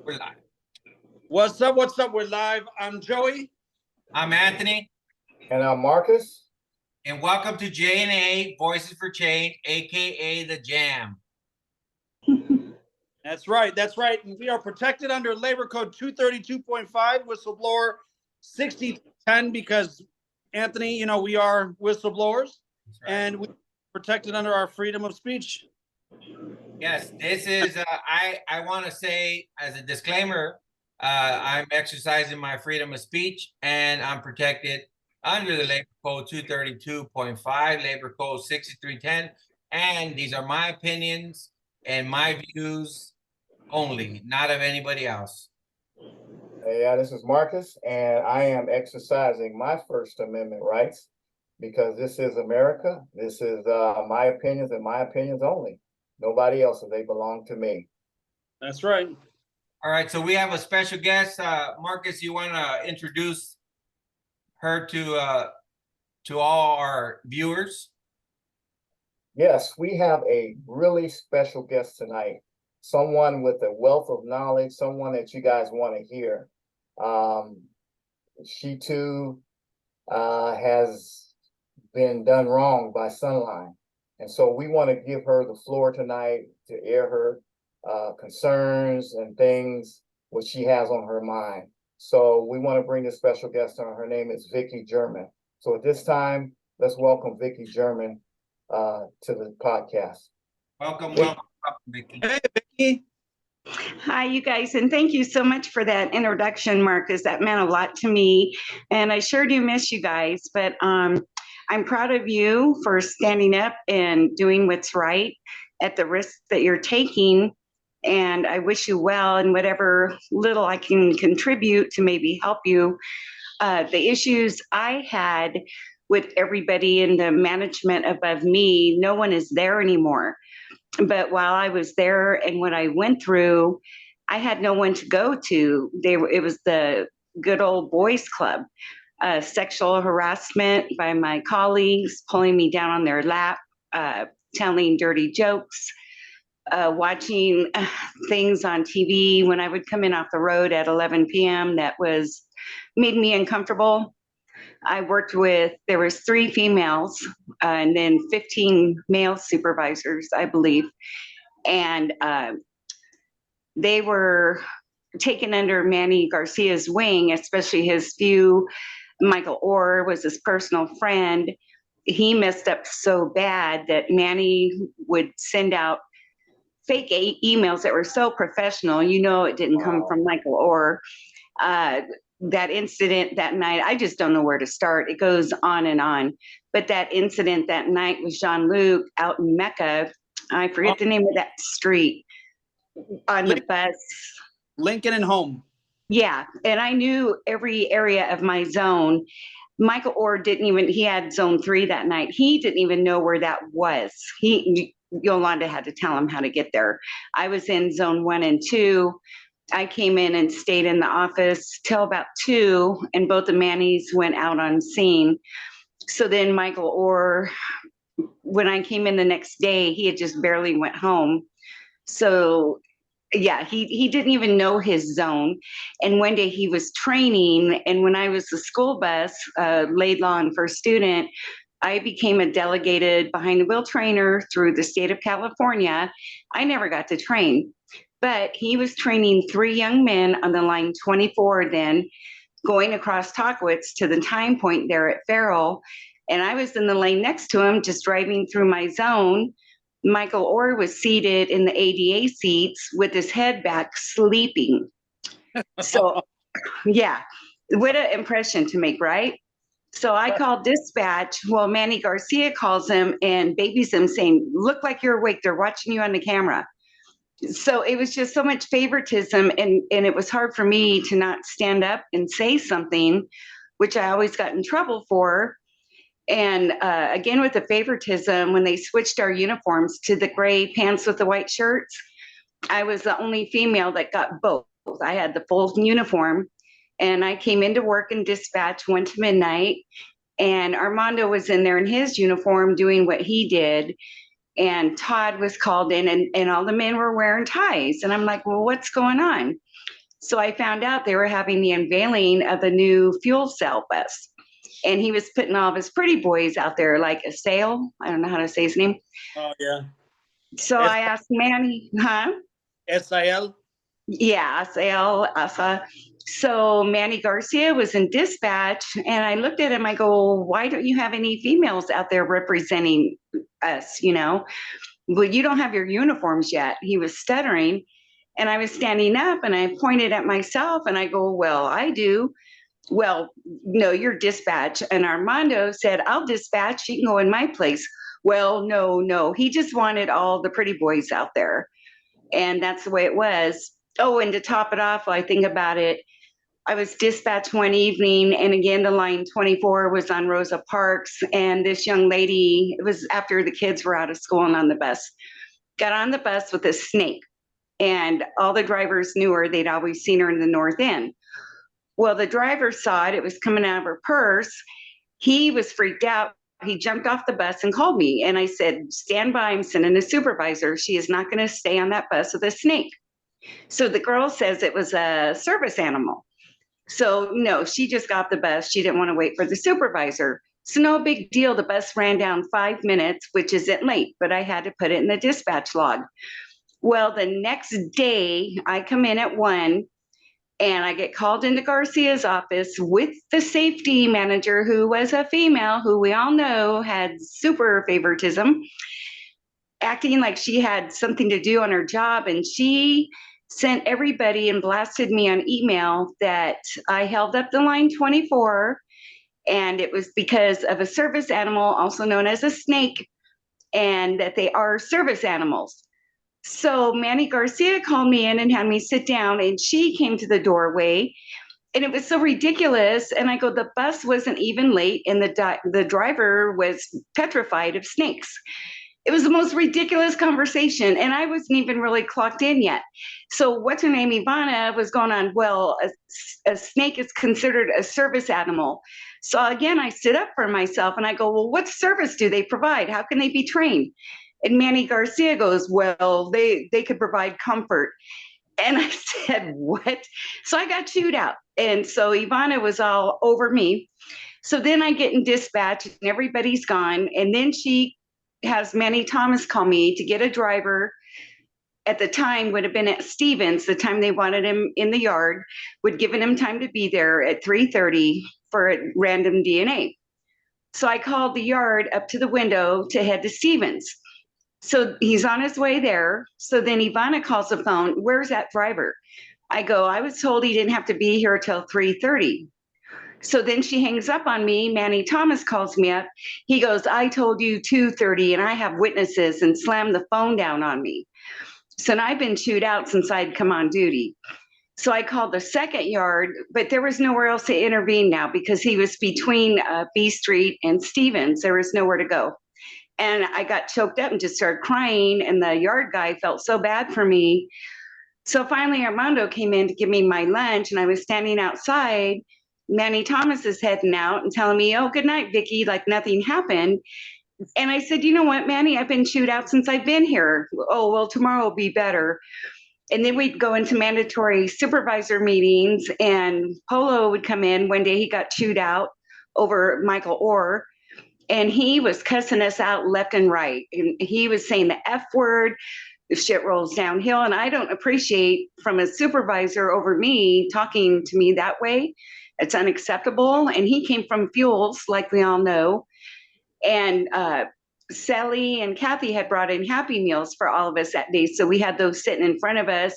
We're live. What's up? What's up? We're live. I'm Joey. I'm Anthony, And I'm Marcus. and welcome to J&A Voices for Change, aka The Jam. That's right. That's right. And we are protected under Labor Code 232.5, whistleblower 6010, because Anthony, we are whistleblowers, That's right. and we protected under our freedom of speech. Yes, this is, I want to say as a disclaimer, I'm exercising my freedom of speech and I'm protected under the Labor Code 232.5, Labor Code 6310. And these are my opinions and my views only, not of anybody else. Yeah, this is Marcus, and I am exercising my First Amendment rights because this is America. This is my opinions and my opinions only. Nobody else's. They belong to me. That's right. All right, so we have a special guest. Marcus, you want to introduce her to all our viewers? Yes, we have a really special guest tonight. Someone with a wealth of knowledge, someone that you guys want to hear. She too has been done wrong by Sunline. And so we want to give her the floor tonight to air her concerns and things what she has on her mind. So we want to bring this special guest on. Her name is Vicki German. So at this time, let's welcome Vicki German to the podcast. Welcome, Vic. welcome, Vicki. Hey, Vicki. Hi, you guys, and thank you so much for that introduction, Marcus. That meant a lot to me, and I sure do miss you guys, but I'm proud of you for standing up and doing what's right at the risk that you're taking, and I wish you well, and whatever little I can contribute to maybe help you. The issues I had with everybody in the management above me, no one is there anymore. But while I was there and what I went through, I had no one to go to. It was the good old boys club, sexual harassment by my colleagues, pulling me down on their lap, telling dirty jokes, watching things on TV when I would come in off the road at 11 p.m. that made me uncomfortable. I worked there was 3 females and then 15 male supervisors, I believe. And they were taken under Manny Garcia's wing, especially his few. Michael Orr was his personal friend. He messed up so bad that Manny would send out fake emails that were so professional. It didn't come from Michael Orr. That incident that night, I just don't know where to start. It goes on and on. But that incident that night with Jean-Luc out in Mecca, I forget the name of that street, on the bus. Lincoln and Home. Yeah, and I knew every area of my zone. Michael Orr he had zone 3 that night. He didn't even know where that was. Yolanda had to tell him how to get there. I was in zone 1 and 2. I came in and stayed in the office till about 2, and both the Mannies went out on scene. So then Michael Orr, when I came in the next day, he had just barely went home. So yeah, he didn't even know his zone. And one day he was training, and when I was the school bus, laid law and first student, I became a delegated behind the wheel trainer through the state of California. I never got to train. But he was training 3 young men on the line 24 then, going across Tockwitz to the time point there at Farrell. And I was in the lane next to him, just driving through my zone. Michael Orr was seated in the ADA seats with his head back, sleeping. So, yeah, what an impression to make, right? So I called dispatch. Well, Manny Garcia calls him and babies him, saying, "Look like you're awake. They're watching you on the camera." So it was just so much favoritism, and it was hard for me to not stand up and say something, which I always got in trouble for. And again, with the favoritism, when they switched our uniforms to the gray pants with the white shirts, I was the only female that got both. I had the full uniform, and I came into work in dispatch 1 to midnight, and Armando was in there in his uniform doing what he did. and Todd was called in, and all the men were wearing ties. And I'm like, well, what's going on? So I found out they were having the unveiling of the new fuel cell bus. And he was putting all of his pretty boys out there, like a sale. I don't know how to say his name. Oh, yeah. So I asked Manny, huh? SIL? Yeah, sale, Asa. So Manny Garcia was in dispatch, and I looked at him. I go, why don't you have any females out there representing us? You know, well, you don't have your uniforms yet. He was stuttering, and I was standing up, and I pointed at myself, and I go, well, I do. Well, no, you're dispatch. And Armando said, I'll dispatch. You can go in my place. Well, no. He just wanted all the pretty boys out there. And that's the way it was. Oh, and to top it off, while I think about it, I was dispatched one evening, and again, the line 24 was on Rosa Parks. And this young lady, it was after the kids were out of school and on the bus, got on the bus with a snake. And all the drivers knew her. They'd always seen her in the North End. Well, the driver saw it. It was coming out of her purse. He was freaked out. He jumped off the bus and called me. And I said, stand by. I'm sending a supervisor. She is not going to stay on that bus with a snake. So the girl says it was a service animal. So no, she just got the bus. She didn't want to wait for the supervisor. So no big deal. The bus ran down 5 minutes, which isn't late, but I had to put it in the dispatch log. Well, the next day I come in at 1. And I get called into Garcia's office with the safety manager, who was a female, who we all know had super favoritism, acting like she had something to do on her job. And she sent everybody and blasted me on email that I held up the line 24, and it was because of a service animal, also known as a snake, and that they are service animals. So Manny Garcia called me in and had me sit down, and she came to the doorway, and it was so ridiculous. And I go, the bus wasn't even late, and the driver was petrified of snakes. It was the most ridiculous conversation, and I wasn't even really clocked in yet. So what's her name, Ivana, was going on, well, a snake is considered a service animal. So again, I stood up for myself, and I go, well, what service do they provide? How can they be trained? And Manny Garcia goes, well, they could provide comfort. And I said, what? So I got chewed out. And so Ivana was all over me. So then I get in dispatch, and everybody's gone. And then she has Manny Thomas call me to get a driver. At the time would have been at Stevens, the time they wanted him in the yard, would given him time to be there at 3:30 for a random DNA. So I called the yard up to the window to head to Stevens. So he's on his way there. So then Ivana calls the phone, where's that driver? I go, I was told he didn't have to be here till 3:30. So then she hangs up on me. Manny Thomas calls me up. He goes, I told you 2:30, and I have witnesses, and slammed the phone down on me. So now I've been chewed out since I'd come on duty. So I called the second yard, but there was nowhere else to intervene now because he was between B Street and Stevens. There was nowhere to go. And I got choked up and just started crying. And the yard guy felt so bad for me. So finally, Armando came in to give me my lunch, and I was standing outside. Manny Thomas is heading out and telling me, oh, good night, Vicki, like nothing happened. And I said, you know what, Manny, I've been chewed out since I've been here. Oh, well, tomorrow will be better. And then we'd go into mandatory supervisor meetings, and Polo would come in. One day he got chewed out over Michael Orr. And he was cussing us out left and right. And he was saying the F word, the shit rolls downhill. And I don't appreciate from a supervisor over me talking to me that way. It's unacceptable. And he came from Fuels, like we all know. And Sally and Kathy had brought in Happy Meals for all of us that day. So we had those sitting in front of us.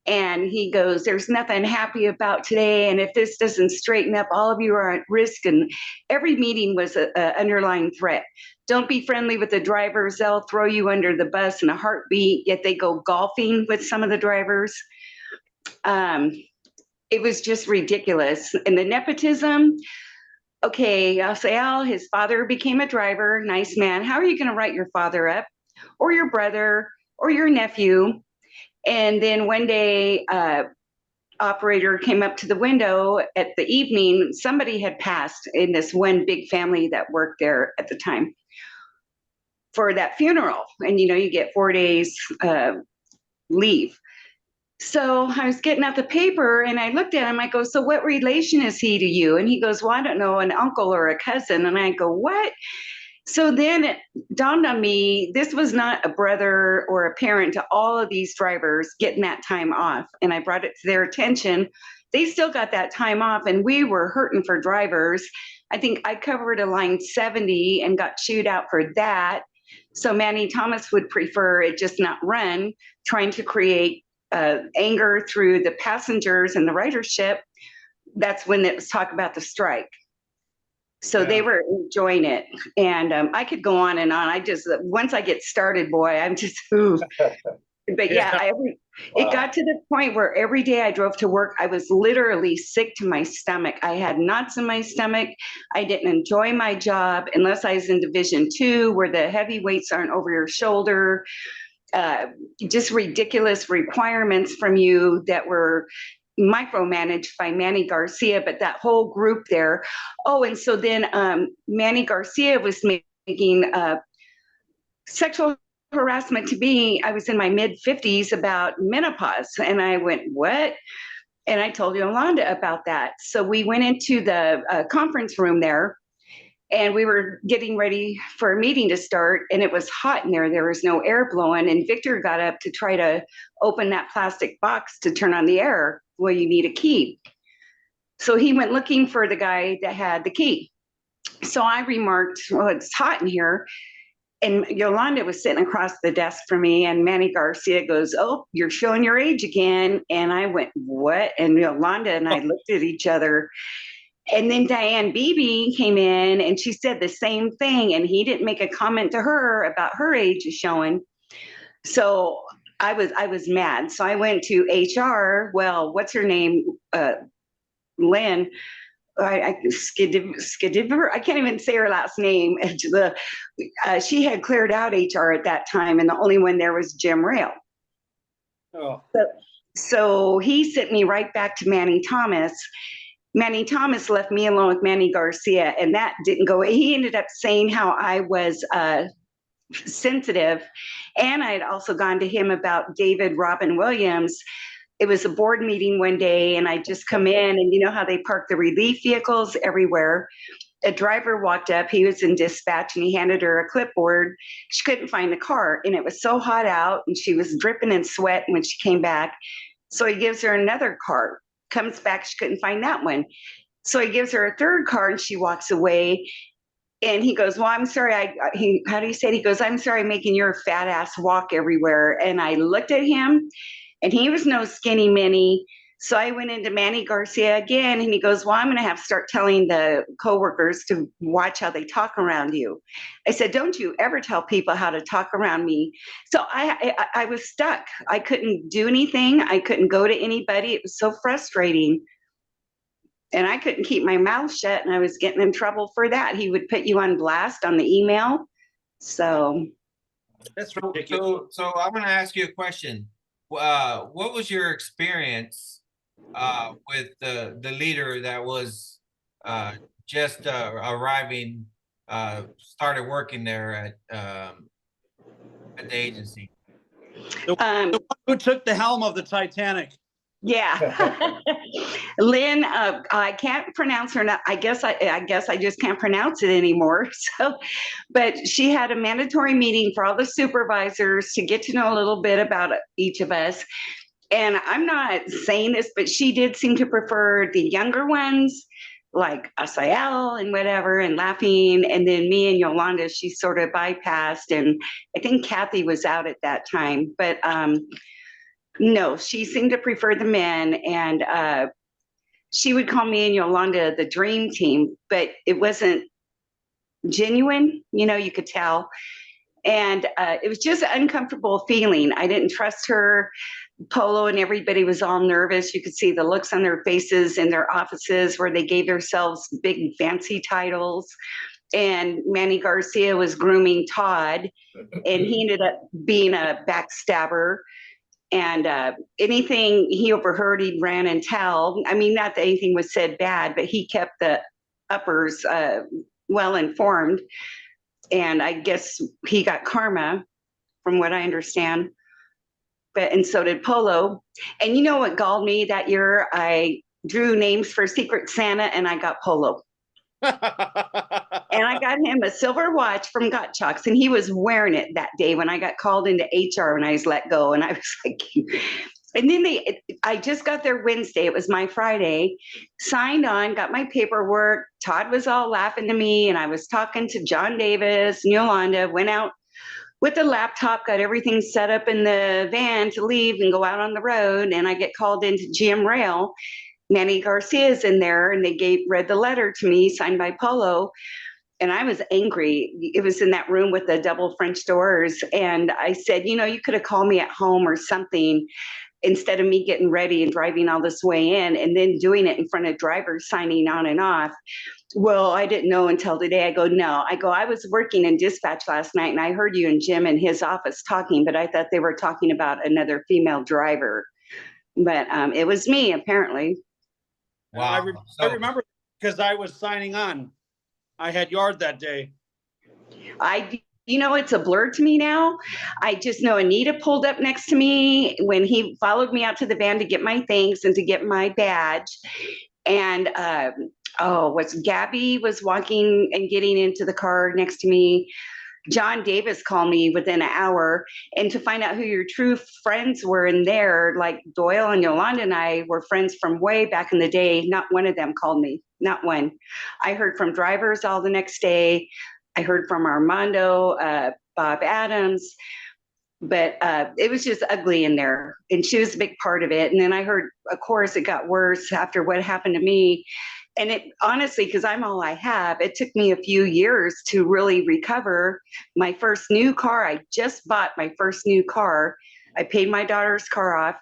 And he goes, there's nothing happy about today. And if this doesn't straighten up, all of you are at risk. And every meeting was an underlying threat. Don't be friendly with the drivers. They'll throw you under the bus in a heartbeat, yet they go golfing with some of the drivers. It was just ridiculous. And the nepotism, okay, I'll say, Al, his father became a driver, nice man. How are you going to write your father up or your brother or your nephew? And then one day, operator came up to the window at the evening. Somebody had passed in this one big family that worked there at the time. for that funeral. And, you get 4 days leave. So I was getting out the paper and I looked at him. I go, so what relation is he to you? And he goes, well, I don't know, an uncle or a cousin. And I go, what? So then it dawned on me, this was not a brother or a parent to all of these drivers getting that time off. And I brought it to their attention. They still got that time off, and we were hurting for drivers. I think I covered a line 70 and got chewed out for that. So Manny Thomas would prefer it just not run, trying to create anger through the passengers and the ridership. That's when it was talk about the strike. So they were enjoying it. And I could go on and on. Once I get started, boy, I'm just, ooh. But yeah, it got to the point where every day I drove to work, I was literally sick to my stomach. I had knots in my stomach. I didn't enjoy my job unless I was in Division 2, where the heavy weights aren't over your shoulder. Just ridiculous requirements from you that were micromanaged by Manny Garcia, but that whole group there. Oh, and so then Manny Garcia was making sexual harassment to me. I was in my mid-50s about menopause, and I went, what? And I told Yolanda about that. So we went into the conference room there, and we were getting ready for a meeting to start, and it was hot in there. There was no air blowing, and Victor got up to try to open that plastic box to turn on the air. Well, you need a key. So he went looking for the guy that had the key. So I remarked, well, it's hot in here. And Yolanda was sitting across the desk from me, and Manny Garcia goes, oh, you're showing your age again. And I went, what? And Yolanda and I looked at each other. And then Diane Beebe came in and she said the same thing. And he didn't make a comment to her about her age is showing. So I was mad. So I went to HR. Well, what's her name? Lynn. Skidivor, I can't even say her last name. She had cleared out HR at that time, and the only one there was Jim Rail. Oh. So he sent me right back to Manny Thomas. Manny Thomas left me alone with Manny Garcia, and that didn't go. He ended up saying how I was sensitive, and I had also gone to him about David Robin Williams. It was a board meeting one day, and I just come in, and you know how they park the relief vehicles everywhere. A driver walked up, he was in dispatch, and he handed her a clipboard. She couldn't find the car, and it was so hot out, and she was dripping in sweat when she came back. So he gives her another card, comes back, she couldn't find that one. So he gives her a third card, and she walks away. And he goes, well, I'm sorry. How do you say it? He goes, I'm sorry, making your fat ass walk everywhere. And I looked at him, and he was no skinny mini. So I went into Manny Garcia again, and he goes, well, I'm going to have to start telling the coworkers to watch how they talk around you. I said, don't you ever tell people how to talk around me. So I was stuck. I couldn't do anything. I couldn't go to anybody. It was so frustrating. And I couldn't keep my mouth shut, and I was getting in trouble for that. He would put you on blast on the email. So That's ridiculous. So I'm going to ask you a question. What was your experience with the leader that was just arriving, started working there at the agency? The one who took the helm of the Titanic. yeah. Lynn, I can't pronounce her. I guess I just can't pronounce it anymore. So, but she had a mandatory meeting for all the supervisors to get to know a little bit about each of us. And I'm not saying this, but she did seem to prefer the younger ones, like Asael and whatever, and laughing. And then me and Yolanda, she sort of bypassed. And I think Kathy was out at that time. But no, she seemed to prefer the men. And she would call me and Yolanda the dream team, but it wasn't genuine. You could tell. And it was just an uncomfortable feeling. I didn't trust her. Polo and everybody was all nervous. You could see the looks on their faces in their offices where they gave themselves big fancy titles. And Manny Garcia was grooming Todd, and he ended up being a backstabber. And anything he overheard, he'd ran and tell. I mean, not that anything was said bad, but he kept the uppers well informed. And I guess he got karma, from what I understand. And so did Polo. And you know what galled me that year? I drew names for Secret Santa and I got Polo. And I got him a silver watch from Gottschalks, and he was wearing it that day when I got called into HR when I was let go. And I was like, and then I just got there Wednesday. It was my Friday, signed on, got my paperwork. Todd was all laughing to me, and I was talking to John Davis and Yolanda, went out with the laptop, got everything set up in the van to leave and go out on the road. And I get called into GM Rail. Manny Garcia is in there, and they read the letter to me signed by Polo. And I was angry. It was in that room with the double French doors. And I said, you could have called me at home or something instead of me getting ready and driving all this way in and then doing it in front of drivers signing on and off. Well, I didn't know until today. I go, no. I was working in dispatch last night and I heard you and Jim in his office talking, but I thought they were talking about another female driver. But it was me, apparently. Wow. I remember because I was signing on. I had yard that day. It's a blur to me now. I just know Anita pulled up next to me when he followed me out to the van to get my things and to get my badge. And Gabby was walking and getting into the car next to me. John Davis called me within an hour, and to find out who your true friends were in there, like Doyle and Yolanda and I were friends from way back in the day. Not one of them called me, not one. I heard from drivers all the next day. I heard from Armando, Bob Adams, but it was just ugly in there, and she was a big part of it. And then I heard, of course, it got worse after what happened to me. And it honestly, because I'm all I have, it took me a few years to really recover. My first new car, I just bought my first new car. I paid my daughter's car off.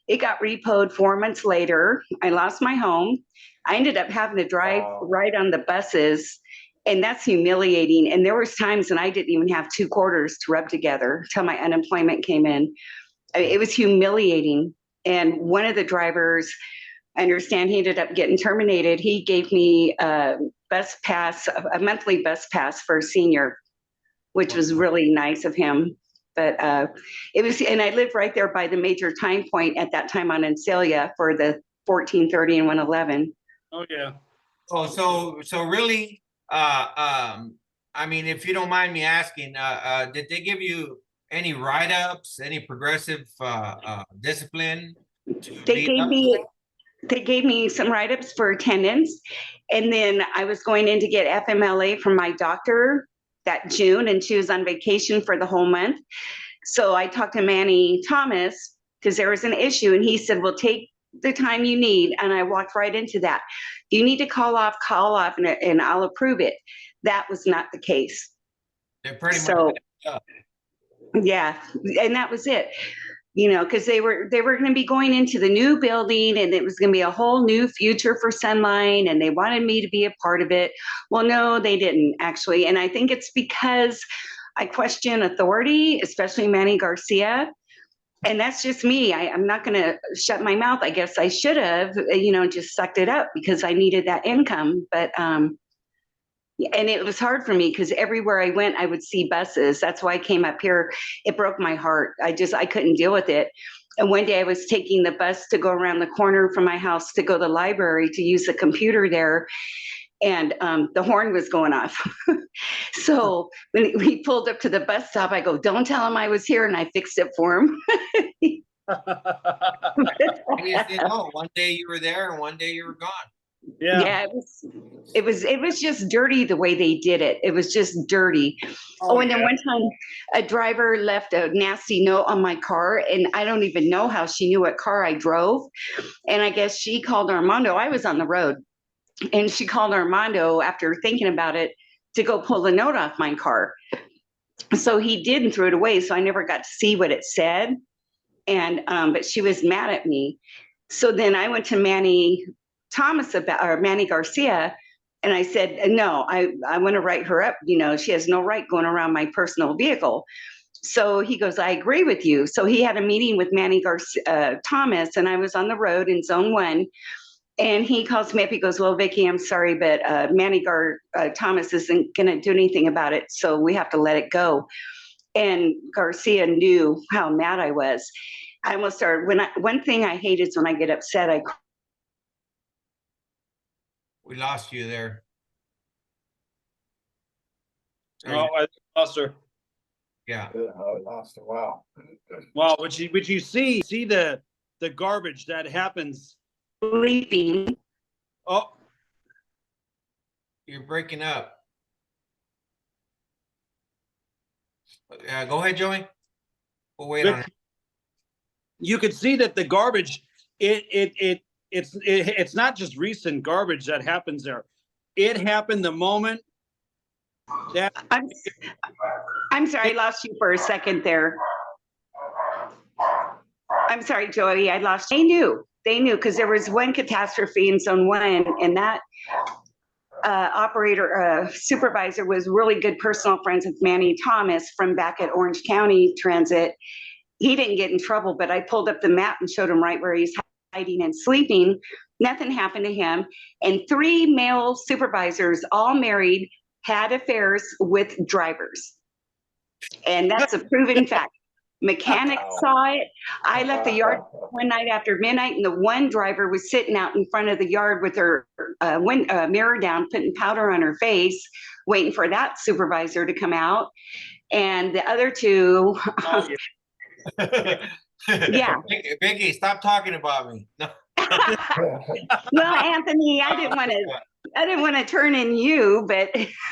It got repoed 4 months later. I lost my home. I ended up having to drive right on the buses, and that's humiliating. And there was times when I didn't even have 2 quarters to rub together until my unemployment came in. It was humiliating. And one of the drivers, I understand he ended up getting terminated. He gave me a bus pass, a monthly bus pass for a senior, which was really nice of him. But it was, and I lived right there by the major time point at that time on Ancilia for the 1430 and 111. Oh yeah. Oh, so really, I mean, if you don't mind me asking, did they give you any write-ups, any progressive discipline? They gave me some write-ups for attendance. And then I was going in to get FMLA from my doctor that June, and she was on vacation for the whole month. So I talked to Manny Thomas because there was an issue, and he said, well, take the time you need. And I walked right into that. You need to call off, and I'll approve it. That was not the case. They're pretty So, much. yeah, and that was it. Because they were going to be going into the new building, and it was going to be a whole new future for Sunline, and they wanted me to be a part of it. Well, no, they didn't actually. And I think it's because I question authority, especially Manny Garcia. And that's just me. I'm not going to shut my mouth. I guess I should have, just sucked it up because I needed that income. But, and it was hard for me because everywhere I went, I would see buses. That's why I came up here. It broke my heart. I couldn't deal with it. And one day I was taking the bus to go around the corner from my house to go to the library to use the computer there. And the horn was going off. So when we pulled up to the bus stop, I go, don't tell him I was here. And I fixed it for him. And you said, no, one day you were there and one day you were gone. Yeah, it was just dirty the way they did it. It was just dirty. Oh, and then one time a driver left a nasty note on my car, and I don't even know how she knew what car I drove. And I guess she called Armando. I was on the road, and she called Armando after thinking about it to go pull the note off my car. So he did and threw it away. So I never got to see what it said. And but she was mad at me. So then I went to Manny Garcia, and I said, no, I want to write her up. She has no right going around my personal vehicle. So he goes, I agree with you. So he had a meeting with Manny Thomas, and I was on the road in zone 1. And he calls me up. He goes, "Well, Vicky, I'm sorry, but Manny Thomas isn't going to do anything about it, so we have to let it go." And Garcia knew how mad I was. I almost started one thing I hate is when I get upset. We lost you there. Oh, I lost her. Yeah. Oh, lost her. Wow. Well, would you see the garbage that happens? Sleeping. Oh, You're breaking up. Go ahead, Joey. We'll wait on it. you could see that the garbage, it's not just recent garbage that happens there. It happened the moment that I'm sorry, I lost you for a second there. I'm sorry, Joey, I lost you. They knew because there was one catastrophe in Zone 1, and that supervisor was really good personal friends with Manny Thomas from back at Orange County Transit. He didn't get in trouble, but I pulled up the map and showed him right where he's hiding and sleeping. Nothing happened to him. And 3 male supervisors, all married, had affairs with drivers. And that's a proven fact. Mechanics saw it. I left the yard one night after midnight, and the one driver was sitting out in front of the yard with her mirror down, putting powder on her face, waiting for that supervisor to come out. And the other 2, yeah. Vicky, stop talking about me. No. Well, Anthony, I didn't want to turn in you, but